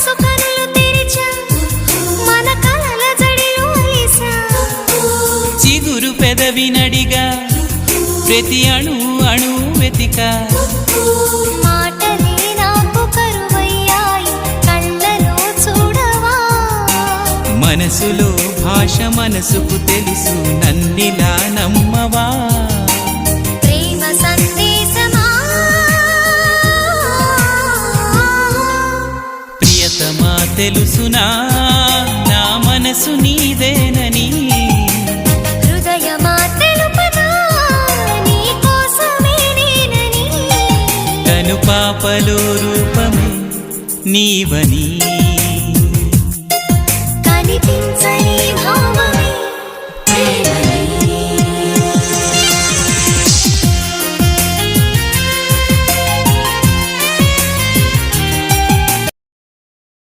మనసు కనులు తెరిచా మన కలల జడిలో అలిసా చిగురు పెదవి నడిగా ప్రతి అణు అణు వెతికా మాటలే నాకు కరువయ్యాయి కళ్ళలో చూడవా మనసులో భాష మనసుకు తెలుసు నన్నిలా నమ్మవా ప్రేమ సందేశమా ప్రియతమా తెలుసునా నా మనసు నీదేనని హృదయమా తెలుపనా నీ కోసమే నేనని కను పాపలో రూపమే నీవని కనిపించ